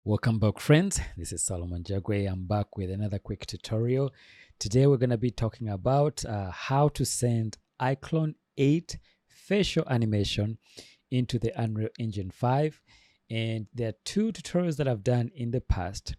Welcome back, friends. This is Solomon Jagwe. I'm back with another quick tutorial. Today we're going to be talking about how to send iClone 8 facial animation into the Unreal Engine 5. And there are two tutorials that I've done in the past.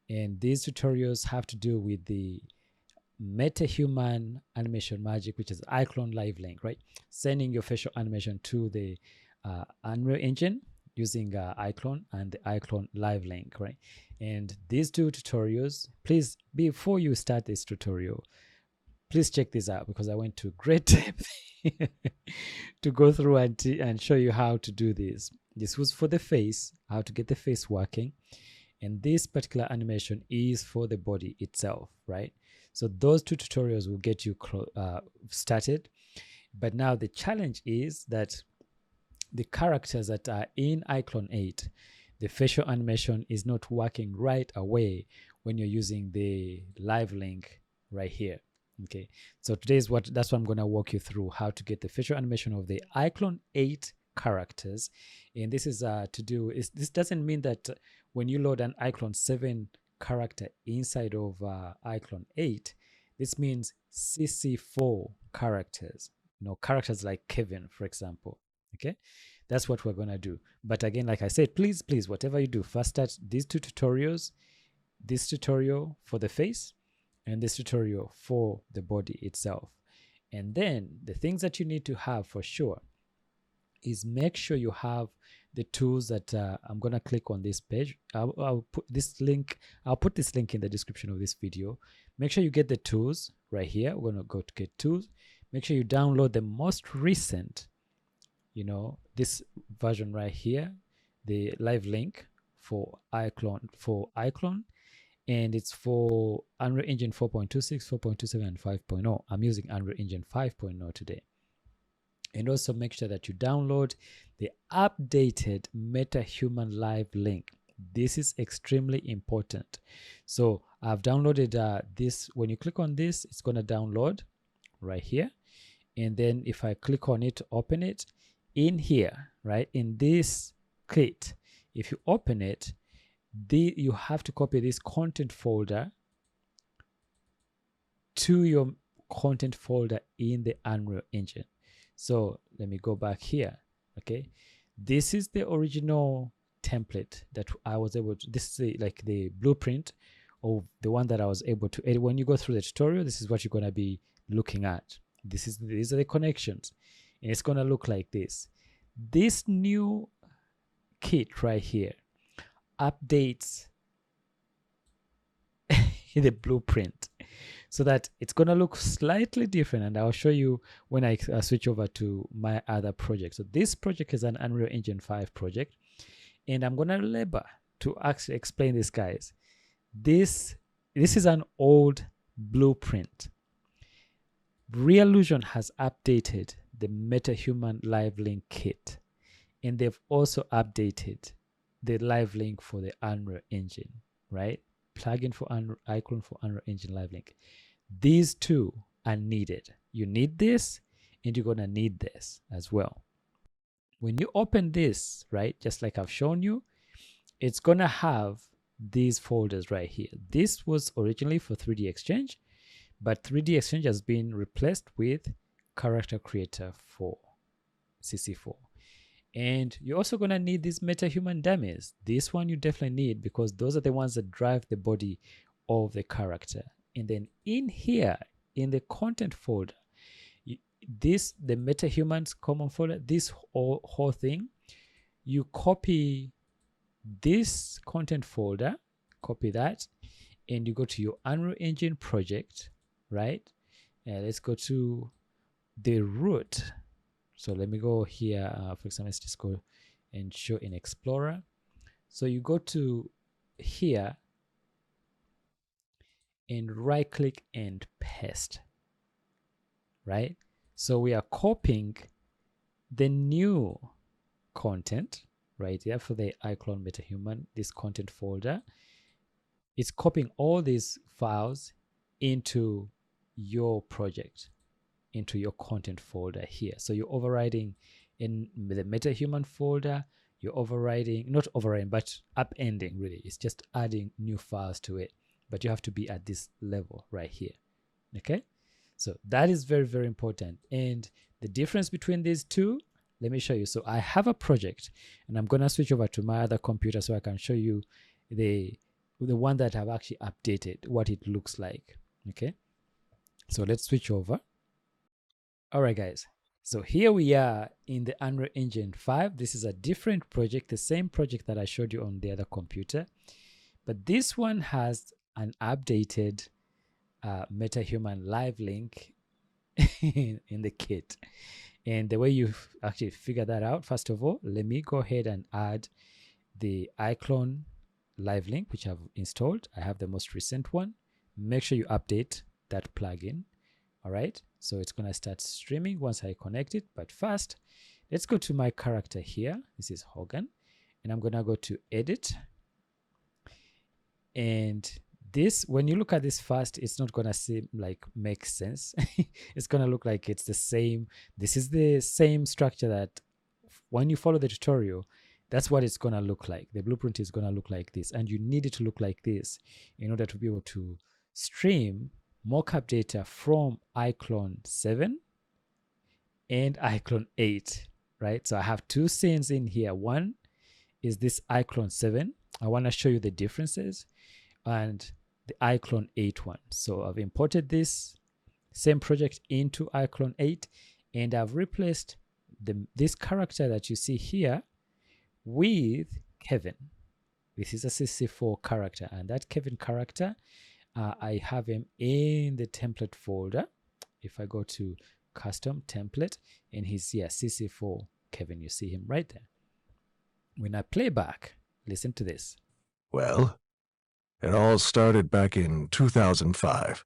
And these tutorials have to do with the MetaHuman animation magic, which is iClone Live Link, right? Sending your facial animation to the Unreal Engine using iClone and the iClone Live Link, right? And these two tutorials, please, before you start this tutorial, please check this out because I went to great depth to go through and show you how to do this. This was for the face, how to get the face working. And this particular animation is for the body itself, right? So those two tutorials will get you started. But now the challenge is that the characters that are in iClone 8, the facial animation is not working right away when you're using the live link right here. Okay, so that's what I'm going to walk you through, how to get the facial animation of the iClone 8 characters. And this is this doesn't mean that when you load an iClone 7 character inside of iClone 8, this means CC4 characters, characters like Kevin, for example. Okay, that's what we're going to do. But again, like I said, please, whatever you do, first start these two tutorials, this tutorial for the face and this tutorial for the body itself. And then the things that you need to have for sure is make sure you have the tools that I'm going to click on this page. I'll put this link in the description of this video. Make sure you get the tools right here. We're going to go to get tools. Make sure you download the most recent, this version right here, the live link for iClone, and it's for Unreal Engine 4.26, 4.27, and 5.0. I'm using Unreal Engine 5.0 today. And also make sure that you download the updated MetaHuman Live link. This is extremely important. So I've downloaded this. When you click on this, it's going to download right here. And then if I click on it to open it, in here, right, in this kit, if you open it, you have to copy this content folder to your content folder in the Unreal Engine. So let me go back here. Okay, this is the original template that I was able to, this is like the blueprint of the one that I was able to edit. When you go through the tutorial, this is what you're going to be looking at. These are the connections, and it's going to look like this. This new kit right here updates the blueprint so that it's going to look slightly different, and I'll show you when I switch over to my other project. So this project is an Unreal Engine 5 project, and I'm going to labor to actually explain this, guys. This is an old blueprint. Reallusion has updated the MetaHuman Live Link kit, and they've also updated the live link for the Unreal Engine, right? Plugin for iClone for Unreal Engine Live Link. These two are needed. You need this, and you're gonna need this as well. When you open this, right, just like I've shown you, it's gonna have these folders right here. This was originally for 3D Exchange, but 3D Exchange has been replaced with Character Creator for CC4. And you're also going to need these MetaHuman dummies. This one you definitely need because those are the ones that drive the body of the character. And then in here, in the content folder, the MetaHumans common folder, this whole thing, you copy this content folder, copy that, and you go to your Unreal Engine project, right? And let's go to the root. So let me go here. For example, let's just go and show in Explorer. So you go to here and right click and paste, right? So we are copying the new content right here for the iClone MetaHuman, this content folder. It's copying all these files into your project, into your content folder here. So you're overriding in the MetaHuman folder, you're overriding, not overriding, but upending really. It's just adding new files to it. But you have to be at this level right here. Okay? So that is very, very important. And the difference between these two, let me show you. So I have a project and I'm going to switch over to my other computer so I can show you the one that I've actually updated, what it looks like. Okay? So let's switch over. All right, guys. So here we are in the Unreal Engine 5. This is a different project, the same project that I showed you on the other computer. But this one has an updated MetaHuman live link in the kit. And the way you actually figure that out, first of all, let me go ahead and add the iClone live link, which I've installed. I have the most recent one. Make sure you update that plugin. All right, so it's going to start streaming once I connect it. But first, let's go to my character here. This is Hogan. And I'm going to go to Edit. And this, when you look at this first, it's not going to seem like make sense. It's going to look like it's the same. This is the same structure that when you follow the tutorial, that's what it's going to look like. The blueprint is going to look like this. And you need it to look like this in order to be able to stream mockup data from iClone 7 and iClone 8, right? So I have two scenes in here. One is this iClone 7. I want to show you the differences, and the iClone 8 one. So I've imported this same project into iClone 8, and I've replaced this character that you see here with Kevin. This is a CC4 character, and that Kevin character, I have him in the template folder. If I go to custom template, and he's here, CC4 Kevin, you see him right there. When I play back, listen to this. Well, it all started back in 2005,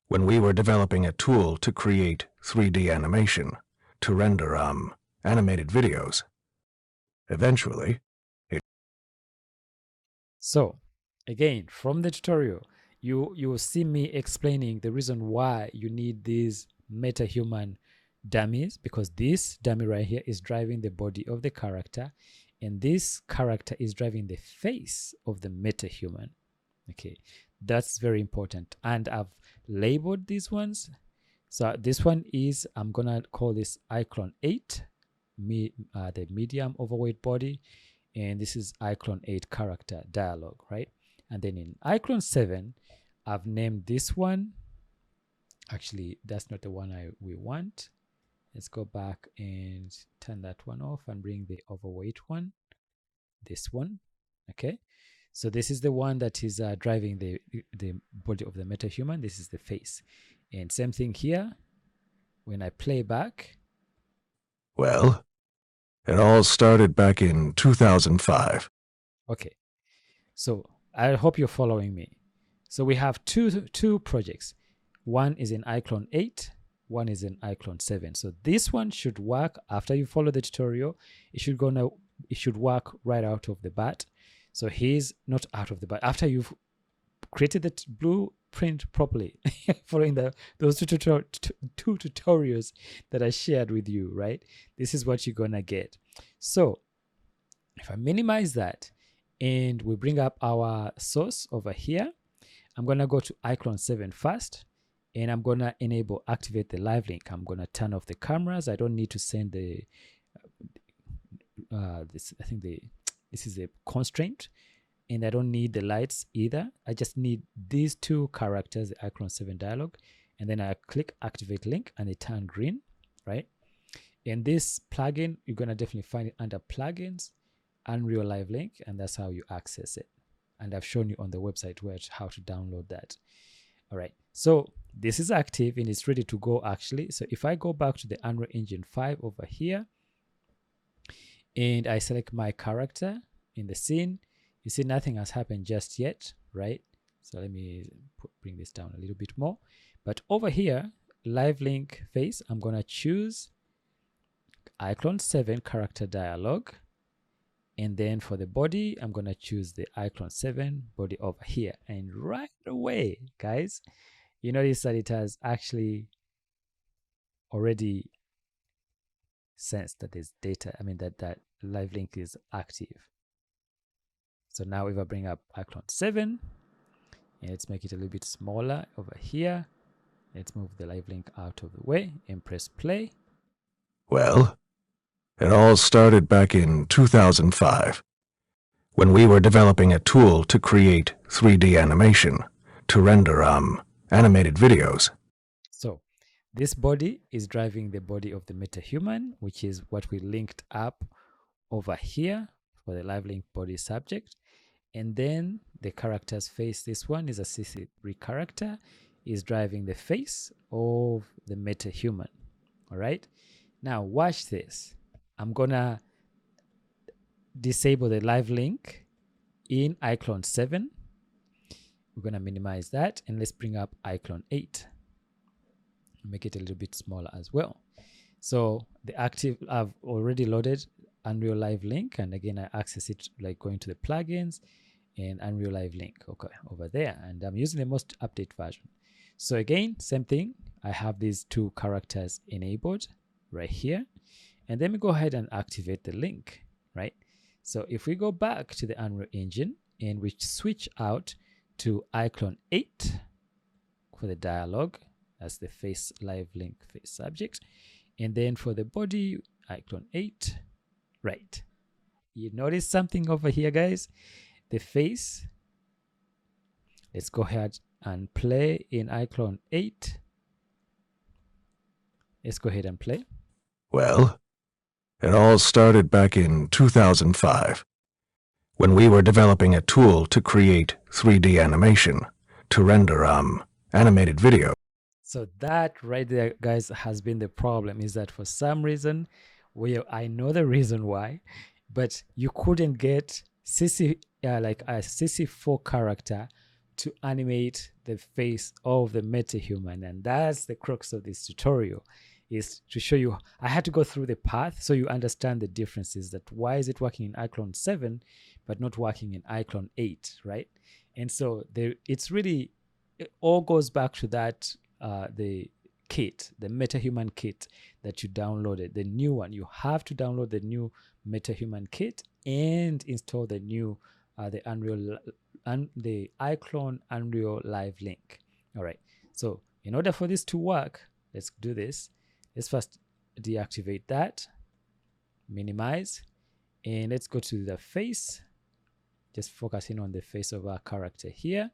when we were developing a tool to create 3D animation, to render, animated videos. Eventually, So, again, from the tutorial, you will see me explaining the reason why you need these MetaHuman dummies, because this dummy right here is driving the body of the character, and this character is driving the face of the MetaHuman. Okay, that's very important. And I've labeled these ones. So this one is, I'm gonna call this iClone 8, the medium overweight body, and this is iClone 8 character dialogue, right? And then in iClone 7, I've named this one. Actually, that's not the one we want. Let's go back and turn that one off and bring the overweight one. This one, okay? So this is the one that is driving the body of the MetaHuman. This is the face. And same thing here. When I play back. Well, it all started back in 2005. Okay. So I hope you're following me. So we have two projects. One is in iClone 8, one is in iClone 7. So this one should work after you follow the tutorial. It should work right out of the bat. So he's not out of the bat. After you've created the blueprint properly, following those two tutorials that I shared with you, right? This is what you're gonna get. So if I minimize that and we bring up our source over here, I'm gonna go to iClone 7 first, and I'm gonna enable activate the live link. I'm gonna turn off the cameras. I don't need to send the this. I think this is a constraint, and I don't need the lights either. I just need these two characters, the iClone 7 dialog, and then I click activate link and they turn green, right? And this plugin, you're gonna definitely find it under plugins, Unreal Live Link, and that's how you access it. And I've shown you on the website how to download that. All right, so this is active and it's ready to go actually. So if I go back to the Unreal Engine 5 over here, and I select my character in the scene, you see nothing has happened just yet, right? So let me bring this down a little bit more. But over here, live link face, I'm gonna choose iClone 7 character dialog. And then for the body, I'm gonna choose the iClone 7 body over here. And right away, guys, you notice that it has actually already sense that there's data, that live link is active. So now if I bring up iClone 7, and let's make it a little bit smaller over here. Let's move the live link out of the way and press play. Well, it all started back in 2005, when we were developing a tool to create 3D animation, to render animated videos. So this body is driving the body of the MetaHuman, which is what we linked up over here for the live link body subject. And then the character's face, this one is a CC4 character, is driving the face of the MetaHuman. All right. Now watch this. I'm gonna disable the live link in iClone 7. We're gonna minimize that, and let's bring up iClone 8. Make it a little bit smaller as well. So I've already loaded Unreal Live Link, and again I access it like going to the plugins and Unreal Live Link, okay, over there, and I'm using the most updated version. So again, same thing, I have these two characters enabled right here, and then we go ahead and activate the link, right? So if we go back to the Unreal Engine and we switch out to iClone 8 for the dialogue, that's the face live link face subject, and then for the body, iClone 8, right? You notice something over here, guys? The face. Let's go ahead and play in iClone 8. Let's go ahead and play. Well, it all started back in 2005, when we were developing a tool to create 3D animation, to render animated video. So that right there, guys, has been the problem, is that for some reason, I know the reason why, but you couldn't get like a CC4 character to animate the face of the MetaHuman, and that's the crux of this tutorial, is to show you. I had to go through the path so you understand the differences, that why is it working in iClone 7 but not working in iClone 8, right? And so it's really, it all goes back to that the kit, the MetaHuman kit that you downloaded, the new one. You have to download the new MetaHuman kit and install the new the iClone Unreal Live Link. All right. So in order for this to work, let's do this. Let's first deactivate that, minimize, and let's go to the face. Just focusing on the face of our character here.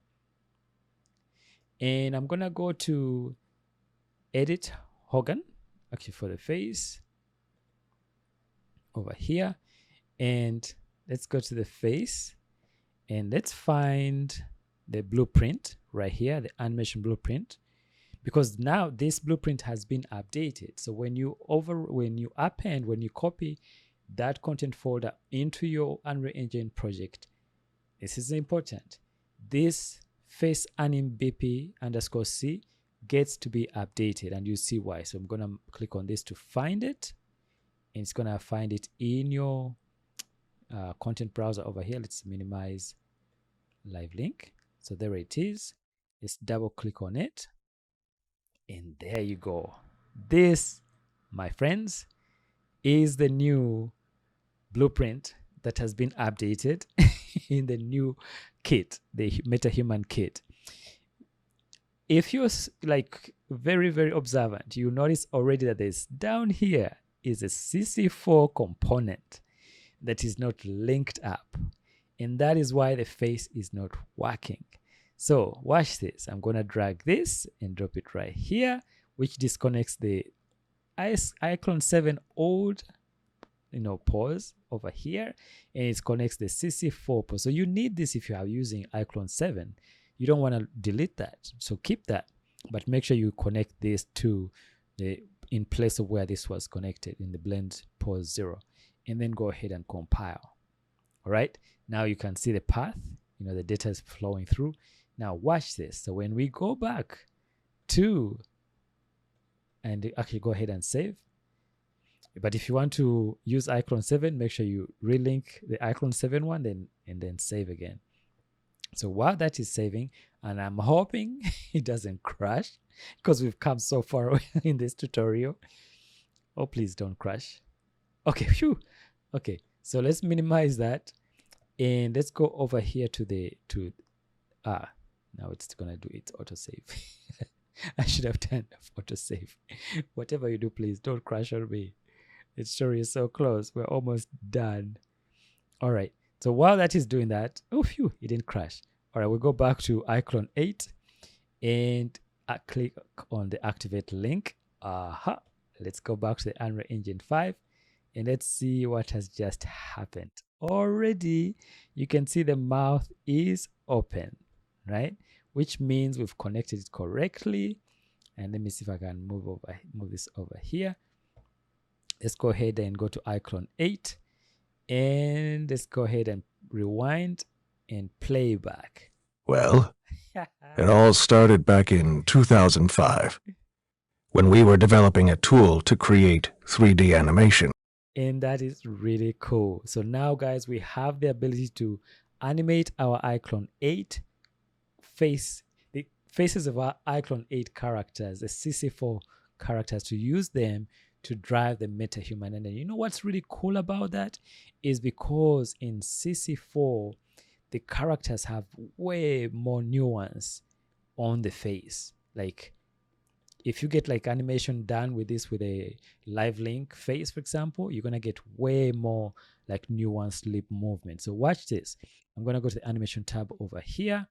And I'm gonna go to edit Hogan, actually for the face over here, and let's go to the face and let's find the blueprint right here, the animation blueprint, because now this blueprint has been updated. So when you append, when you copy that content folder into your Unreal Engine project, this is important. This face anim bp _c gets to be updated, and you see why. So I'm gonna click on this to find it, and it's gonna find it in your content browser over here. Let's minimize live link. So there it is. Let's double click on it, and there you go. This, my friends, is the new blueprint that has been updated in the new kit, the MetaHuman kit. If you're like very, very observant, you notice already that there's down here is a CC4 component that is not linked up, and that is why the face is not working. So watch this. I'm gonna drag this and drop it right here, which disconnects the iClone 7 old pause over here, and it connects the CC4 pause. So you need this if you are using iClone 7. You don't want to delete that, so keep that, but make sure you connect this to the in place of where this was connected in the blend pause 0, and then go ahead and compile. All right, now you can see the path, the data is flowing through. Now watch this. So when we go back to, and actually go ahead and save, but if you want to use iClone 7, make sure you relink the iClone 7 one, and then save again. So while that is saving, and I'm hoping it doesn't crash, because we've come so far away in this tutorial. Oh, please don't crash. Okay, phew. Okay, so let's minimize that and let's go over here to now it's gonna do its autosave. I should have turned off autosave. Whatever you do, please don't crash on me. Its story is so close. We're almost done. All right. So while that is doing that, oh phew, it didn't crash. All right, we'll go back to iClone 8 and click on the activate link. Aha. Let's go back to the Unreal Engine 5 and let's see what has just happened. Already, you can see the mouth is open, right? Which means we've connected it correctly. And let me see if I can move this over here. Let's go ahead and go to iClone 8 and let's go ahead and rewind and play back. Well, it all started back in 2005 when we were developing a tool to create 3D animation. And that is really cool. So now, guys, we have the ability to animate our iClone 8 the faces of our iClone 8 characters, the CC4 characters, to use them to drive the MetaHuman. And then you know what's really cool about that is because in CC4, the characters have way more nuance on the face. Like if you get like animation done with this with a live link face, for example, you're gonna get way more like nuanced lip movement. So watch this. I'm gonna go to the animation tab over here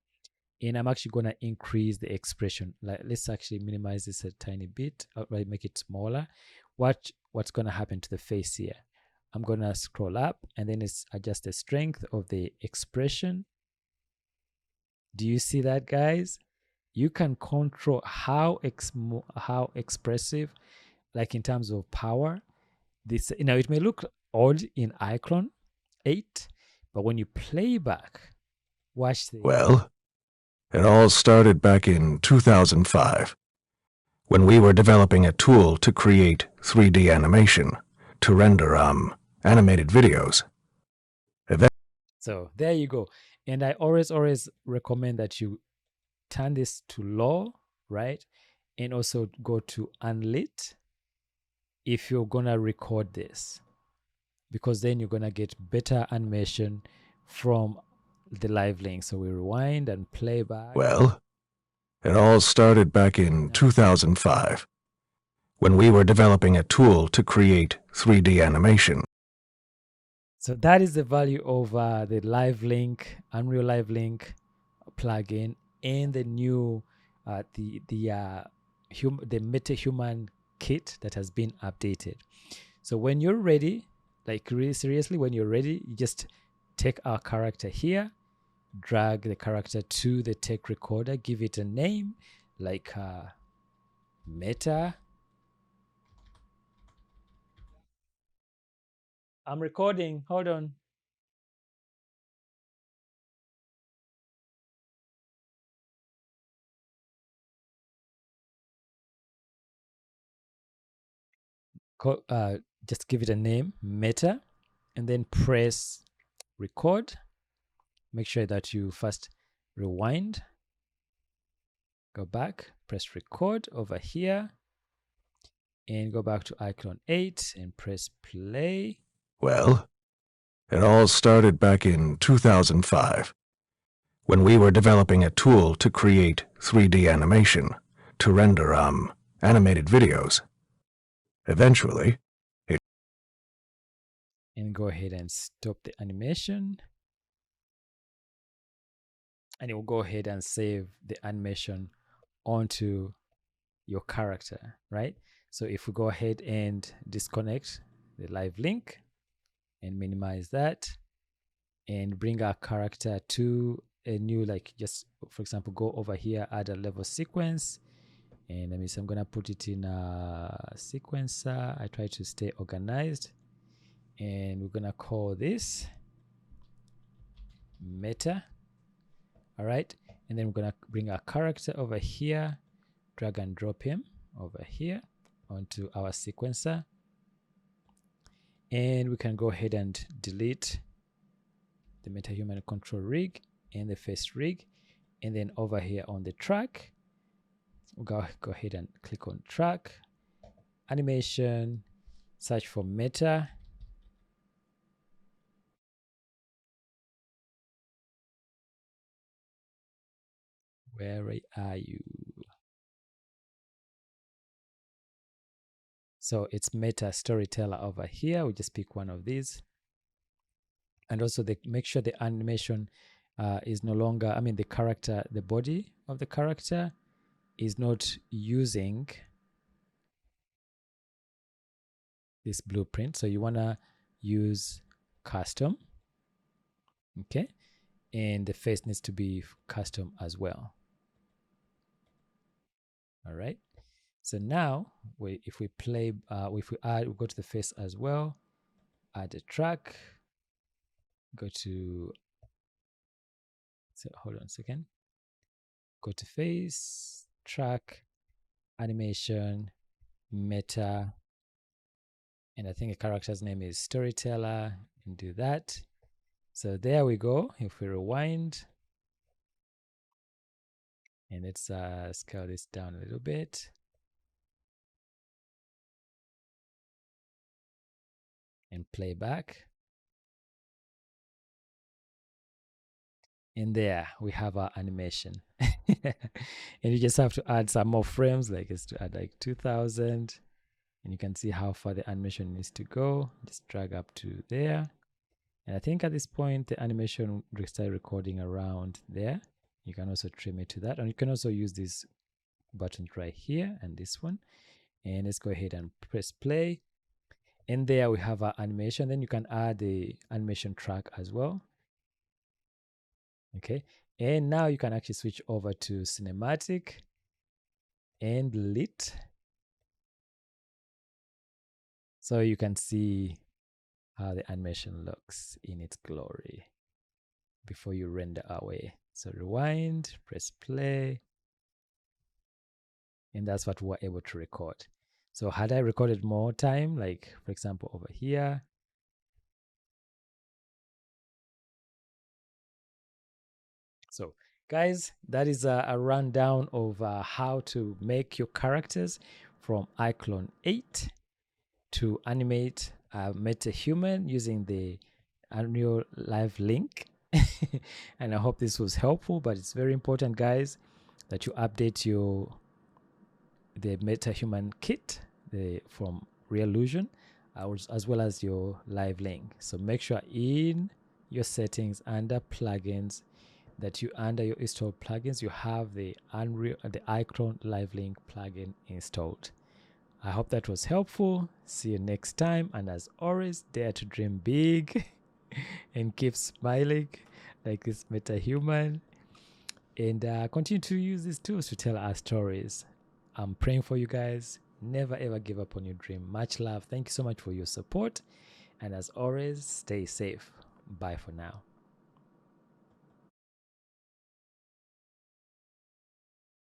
and I'm actually gonna increase the expression. Like let's actually minimize this a tiny bit, right? Make it smaller. Watch what's gonna happen to the face here. I'm gonna scroll up and then it's adjust the strength of the expression. Do you see that, guys? You can control how expressive, like in terms of power. This, you know, it may look odd in iClone 8, but when you play back, watch this. Well, it all started back in 2005 when we were developing a tool to create 3D animation to render animated videos. So there you go. And I always recommend that you turn this to low, right? And also go to unlit if you're gonna record this, because then you're gonna get better animation from the live link. So we rewind and play back. Well, it all started back in 2005 when we were developing a tool to create 3D animation. So that is the value of the live link, Unreal Live Link plugin, and the new the MetaHuman kit that has been updated. So when you're ready, like really seriously, when you're ready, you just take our character here, drag the character to the tech recorder, give it a name like Meta. I'm recording. Hold on. Just give it a name, Meta, and then press record. Make sure that you first rewind, go back, press record over here, and go back to iClone 8 and press play. Well, it all started back in 2005 when we were developing a tool to create 3D animation to render animated videos. Eventually, And go ahead and stop the animation. And it will go ahead and save the animation onto your character, right? So if we go ahead and disconnect the live link and minimize that and bring our character to a new, like just for example, go over here, add a level sequence. And let me see, I'm gonna put it in a sequencer. I try to stay organized. And we're gonna call this Meta. All right, and then we're gonna bring our character over here, drag and drop him over here onto our sequencer, and we can go ahead and delete the MetaHuman control rig and the face rig, and then over here on the track, we'll go ahead and click on track, animation, search for Meta, Where are you? So it's Meta Storyteller over here. We just pick one of these. And also make sure the animation is no longer, I mean, the character, the body of the character is not using this blueprint. So you want to use custom. Okay. And the face needs to be custom as well. All right. So now if we play, if we go to the face as well, add a track, go to, so hold on a second, go to face, track, animation, meta, and I think the character's name is storyteller, and do that. So there we go. If we rewind, and let's scale this down a little bit. And play back. And there we have our animation. And you just have to add some more frames, like it's to add like 2000. And you can see how far the animation needs to go. Just drag up to there. And I think at this point, the animation will start recording around there. You can also trim it to that. And you can also use these buttons right here and this one. And let's go ahead and press play. And there we have our animation. Then you can add the animation track as well. Okay. And now you can actually switch over to cinematic and lit. So you can see how the animation looks in its glory before you render away. So rewind, press play, and that's what we're able to record. So had I recorded more time, like for example over here, so guys, that is a rundown of how to make your characters from iClone 8 to animate MetaHuman using the Unreal Live link. And I hope this was helpful, but it's very important, guys, that you update the MetaHuman kit from Reallusion, as well as your live link. So make sure in your settings under plugins that you under your installed plugins you have the iClone Live Link plugin installed. I hope that was helpful. See you next time, and as always, dare to dream big and keep smiling like this MetaHuman, and continue to use these tools to tell our stories. I'm praying for you guys. Never ever give up on your dream. Much love. Thank you so much for your support, and as always, stay safe. Bye for now.